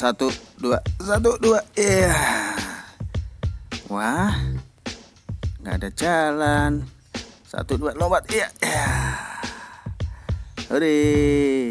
Satu, dua. Iya. Wah, nggak ada jalan. 1, 2, lompat. Iya. Hore.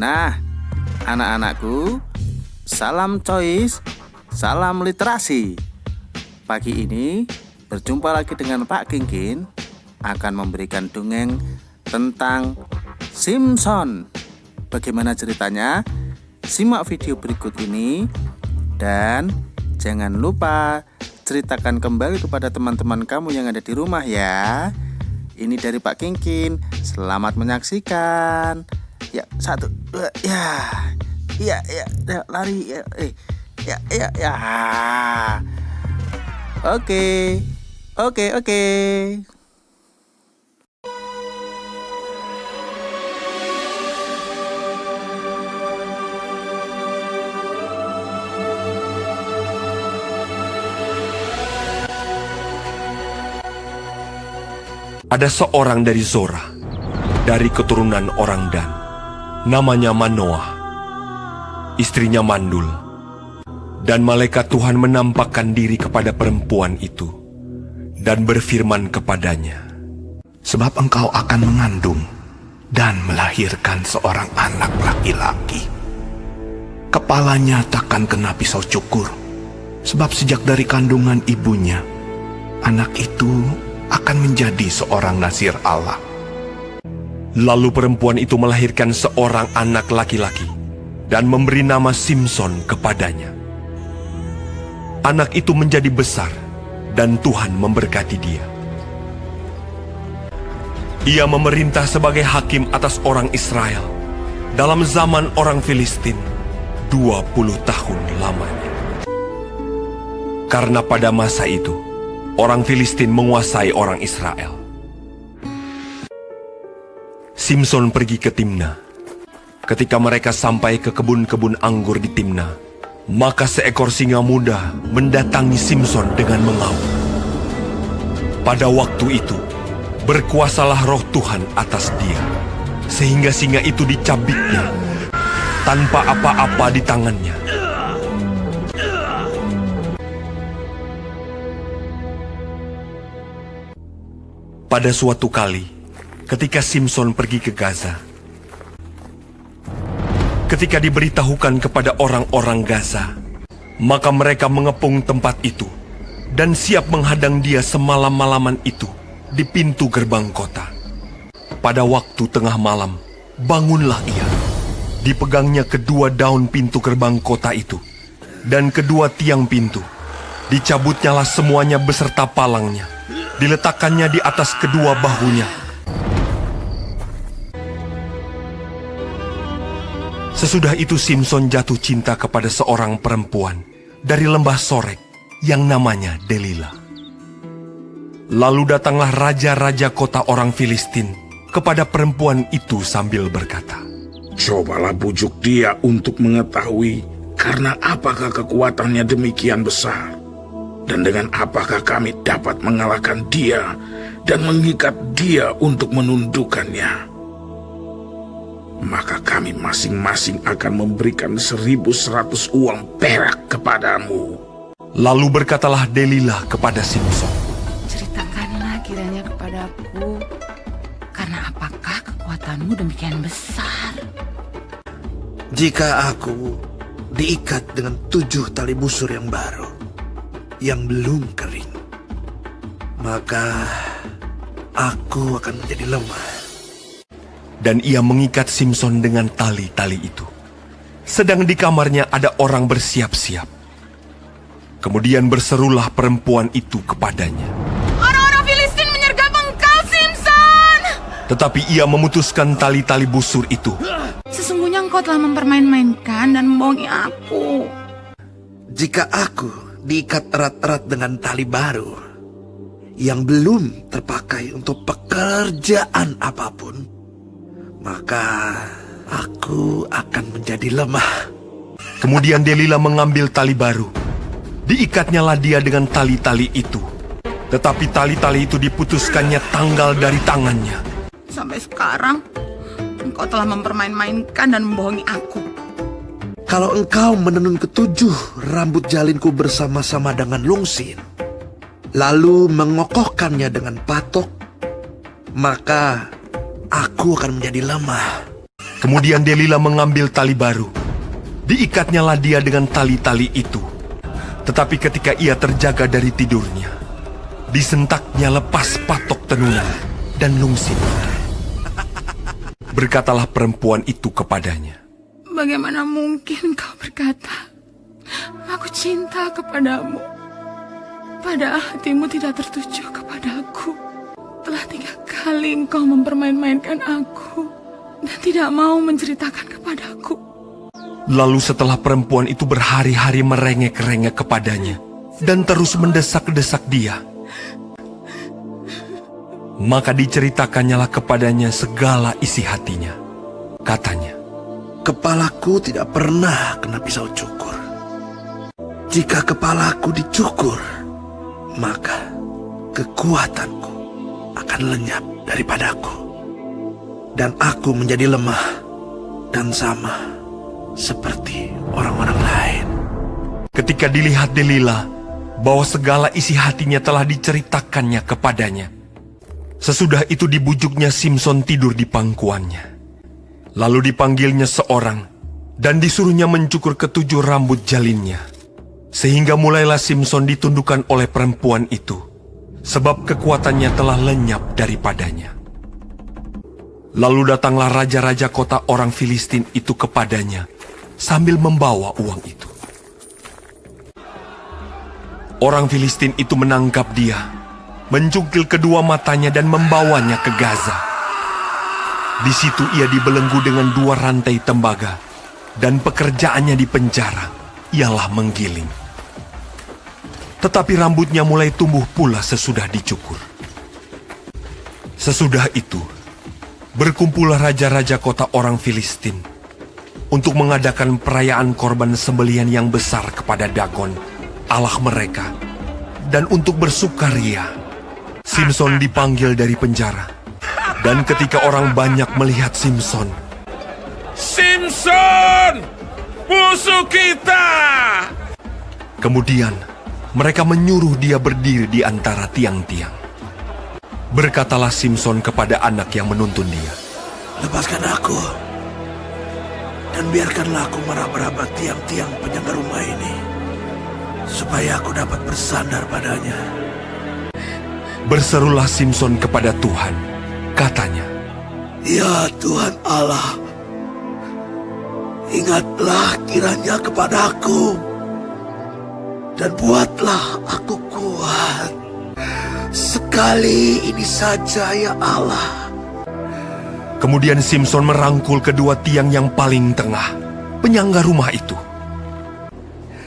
Nah, anak-anakku, salam choice, salam literasi. Pagi ini berjumpa lagi dengan Pak Kingkin akan memberikan dongeng tentang Simpson. Bagaimana ceritanya? Simak video berikut ini dan jangan lupa ceritakan kembali kepada teman-teman kamu yang ada di rumah ya. Ini dari Pak Kingkin. Selamat menyaksikan. Ya, 1, 2, ya. Iya, lari. Ya. Oke. Ada seorang dari Zora, dari keturunan orang Dan, namanya Manoah. Istrinya mandul, dan malaikat Tuhan menampakkan diri kepada perempuan itu dan berfirman kepadanya, "Sebab engkau akan mengandung dan melahirkan seorang anak laki-laki. Kepalanya takkan kena pisau cukur, sebab sejak dari kandungan ibunya, anak itu akan menjadi seorang nazir Allah." Lalu perempuan itu melahirkan seorang anak laki-laki dan memberi nama Simpson kepadanya. Anak itu menjadi besar dan Tuhan memberkati dia. Ia memerintah sebagai hakim atas orang Israel dalam zaman orang Filistin 20 tahun lamanya. Karena pada masa itu orang Filistin menguasai orang Israel. Simpson pergi ke Timna. Ketika mereka sampai ke kebun-kebun anggur di Timna, maka seekor singa muda mendatangi Simpson dengan mengaum. Pada waktu itu, berkuasalah roh Tuhan atas dia, sehingga singa itu dicabiknya tanpa apa-apa di tangannya. Pada suatu kali, ketika Simpson pergi ke Gaza, ketika diberitahukan kepada orang-orang Gaza, maka mereka mengepung tempat itu dan siap menghadang dia semalam-malaman itu di pintu gerbang kota. Pada waktu tengah malam, bangunlah ia. Dipegangnya kedua daun pintu gerbang kota itu dan kedua tiang pintu. Dicabutnyalah semuanya beserta palangnya. Diletakkannya di atas kedua bahunya. Sesudah itu Simpson jatuh cinta kepada seorang perempuan dari lembah Sorek yang namanya Delilah. Lalu datanglah raja-raja kota orang Filistin kepada perempuan itu sambil berkata, "Cobalah bujuk dia untuk mengetahui karena apakah kekuatannya demikian besar. Dan dengan apakah kami dapat mengalahkan dia dan mengikat dia untuk menundukkannya? Maka kami masing-masing akan memberikan 1.100 uang perak kepadamu." Lalu berkatalah Delilah kepada Simpson, "Ceritakanlah kiranya kepadaku, karena apakah kekuatanmu demikian besar?" "Jika aku diikat dengan 7 tali busur yang baru, yang belum kering, maka aku akan menjadi lemah." Dan ia mengikat Simpson dengan tali-tali itu. Sedang di kamarnya ada orang bersiap-siap. Kemudian berserulah perempuan itu kepadanya, "Orang-orang Filistin menyergap engkau, Simpson!" Tetapi ia memutuskan tali-tali busur itu. "Sesungguhnya engkau telah mempermain-mainkan dan membohongi aku." "Jika aku diikat erat-erat dengan tali baru yang belum terpakai untuk pekerjaan apapun, maka aku akan menjadi lemah." Kemudian Delilah mengambil tali baru. Diikatnyalah dia dengan tali-tali itu. Tetapi tali-tali itu diputuskannya tanggal dari tangannya. "Sampai sekarang engkau telah mempermain-mainkan dan membohongi aku. Kalau engkau menenun ketujuh rambut jalinku bersama-sama dengan lungsin, lalu mengokohkannya dengan patok, maka aku akan menjadi lemah. Kemudian Delila mengambil tali baru. Diikatnyalah dia dengan tali-tali itu. Tetapi ketika ia terjaga dari tidurnya, disentaknya lepas patok tenunan dan lungsin. Berkatalah perempuan itu kepadanya, Bagaimana mungkin kau berkata, aku cinta kepadamu, padahal hatimu tidak tertuju kepadaku. Telah 3 kali engkau mempermain-mainkan aku dan tidak mau menceritakan kepadaku. Lalu setelah perempuan itu berhari-hari merengek-rengek kepadanya dan terus mendesak-desak dia, maka diceritakannya kepadanya segala isi hatinya. Katanya, Kepalaku tidak pernah kena pisau cukur. Jika kepalaku dicukur, maka kekuatanku akan lenyap daripadaku. Dan aku menjadi lemah dan sama seperti orang-orang lain. ketika dilihat Delila bahwa segala isi hatinya telah diceritakannya kepadanya, sesudah itu dibujuknya Simson tidur di pangkuannya. Lalu dipanggilnya seorang dan disuruhnya mencukur ketujuh rambut jalinnya. Sehingga mulailah Simson ditundukkan oleh perempuan itu, sebab kekuatannya telah lenyap daripadanya. Lalu datanglah raja-raja kota orang Filistin itu kepadanya sambil membawa uang itu. Orang Filistin itu menangkap dia, mencungkil kedua matanya dan membawanya ke Gaza. Di situ ia dibelenggu dengan 2 rantai tembaga, dan pekerjaannya di penjara ialah menggiling. Tetapi rambutnya mulai tumbuh pula sesudah dicukur. Sesudah itu, berkumpullah raja-raja kota orang Filistin untuk mengadakan perayaan korban sembelihan yang besar kepada Dagon, Allah mereka, dan untuk bersukaria. Simson dipanggil dari penjara. Dan ketika orang banyak melihat Simson, Simson, musuh kita! kemudian mereka menyuruh dia berdiri di antara tiang-tiang. Berkatalah Simson kepada anak yang menuntun dia, Lepaskan aku, dan biarkanlah aku meraba-raba tiang-tiang penyangga rumah ini, supaya aku dapat bersandar padanya. Berserulah Simson kepada Tuhan. Katanya, Ya Tuhan Allah, ingatlah kiranya kepadaku, dan buatlah aku kuat. Sekali ini saja ya Allah. kemudian Simson merangkul kedua tiang yang paling tengah, penyangga rumah itu.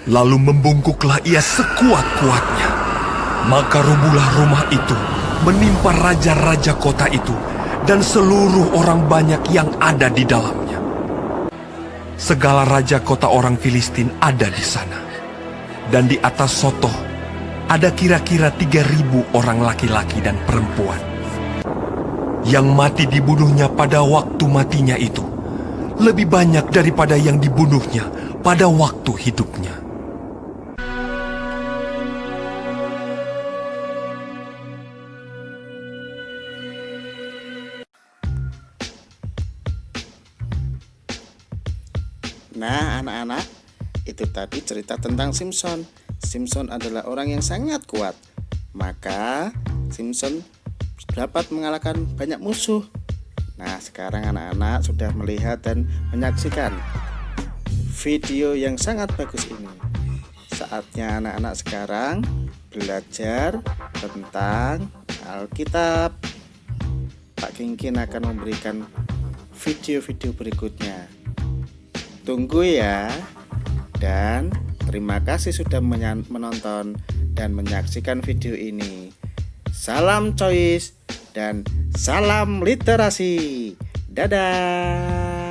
Lalu membungkuklah ia sekuat-kuatnya. Maka rubuhlah rumah itu, menimpa raja-raja kota itu, dan seluruh orang banyak yang ada di dalamnya. Segala raja kota orang Filistin ada di sana. Dan di atas Sotoh, ada kira-kira 3.000 orang laki-laki dan perempuan. Yang mati dibunuhnya pada waktu matinya itu, lebih banyak daripada yang dibunuhnya pada waktu hidupnya. Nah, anak-anak, itu tadi cerita tentang Simson. Simson adalah orang yang sangat kuat. Maka Simson dapat mengalahkan banyak musuh. Nah, sekarang anak-anak sudah melihat dan menyaksikan video yang sangat bagus ini. Saatnya anak-anak sekarang belajar tentang Alkitab. Pak Kingkin akan memberikan video-video berikutnya. Tunggu ya. Dan terima kasih sudah menonton dan menyaksikan video ini. Salam choice dan salam literasi. Dadah.